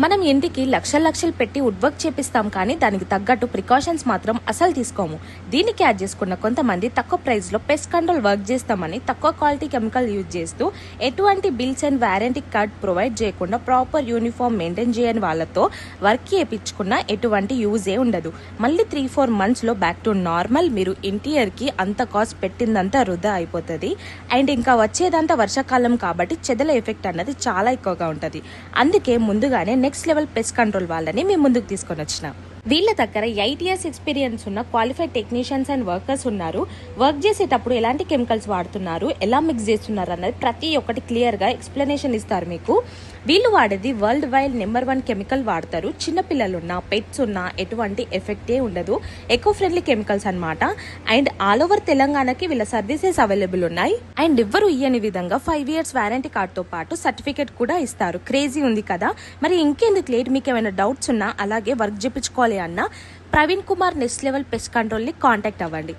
మనం ఇంటికి లక్షలు పెట్టి వుడ్ వర్క్ చేపిస్తాం కానీ దానికి తగ్గట్టు ప్రికాషన్స్ మాత్రం అసలు తీసుకోము. దీనికి యాడ్ చేసుకున్న కొంతమంది తక్కువ ప్రైస్ లో పెస్ట్ కంట్రోల్ వర్క్ చేస్తామని తక్కువ క్వాలిటీ కెమికల్ యూజ్ చేస్తూ ఎటువంటి bills and warranty card provide చేయకుండా ప్రాపర్ యూనిఫామ్ మెయింటైన్ చేయని వాళ్ళతో వర్క్ చేయించుకున్న ఎటువంటి యూజే ఉండదు. మళ్ళీ 3-4 months లో బ్యాక్ టు నార్మల్. మీరు ఇంటీరియర్ కి అంత కాస్ట్ పెట్టిందంతా వృధా అయిపోతుంది. అండ్ ఇంకా వచ్చేదంతా వర్షాకాలం కాబట్టి చెదల ఎఫెక్ట్ అన్నది చాలా ఎక్కువగా ఉంటుంది. అందుకే ముందుగానే నెక్స్ట్ లెవెల్ పెస్ట్ కంట్రోల్ వాళ్ళని మేము ముందుకు తీసుకొని వచ్చిన. వీళ్ళ దగ్గర 8 years ఎక్స్పీరియన్స్ ఉన్న క్వాలిఫైడ్ టెక్నీషియన్స్ అండ్ వర్కర్స్ ఉన్నారు. వర్క్ చేసేటప్పుడు ఎలాంటి కెమికల్స్ వాడుతున్నారు, ఎలా మిక్స్ చేస్తున్నారు అన్నది ప్రతి ఒక్కటి క్లియర్ గా ఎక్స్ప్లెనేషన్ ఇస్తారు మీకు. వీళ్ళు వాడేది వరల్డ్ వైడ్ నెంబర్ 1 కెమికల్ వాడతారు. చిన్న పిల్లలున్నా పెట్స్ ఉన్నా ఎటువంటి ఎఫెక్టే ఉండదు. ఎకో ఫ్రెండ్లీ కెమికల్స్ అన్నమాట. అండ్ ఆల్ ఓవర్ తెలంగాణకి వీళ్ళ సర్వీసెస్ అవైలబుల్ ఉన్నాయి. అండ్ ఎవ్వరు ఇయ్యని విధంగా 5 years వారంటీ కార్డ్ తో పాటు సర్టిఫికేట్ కూడా ఇస్తారు. క్రేజీ ఉంది కదా. మరి ఇంకెందుకు లేట్, మీకు ఏమైనా డౌట్స్ ఉన్నా అలాగే వర్క్ చేయించుకోవాలి అన్న Praveen Kumar next level pest control ని కాంటాక్ట్ అవ్వండి.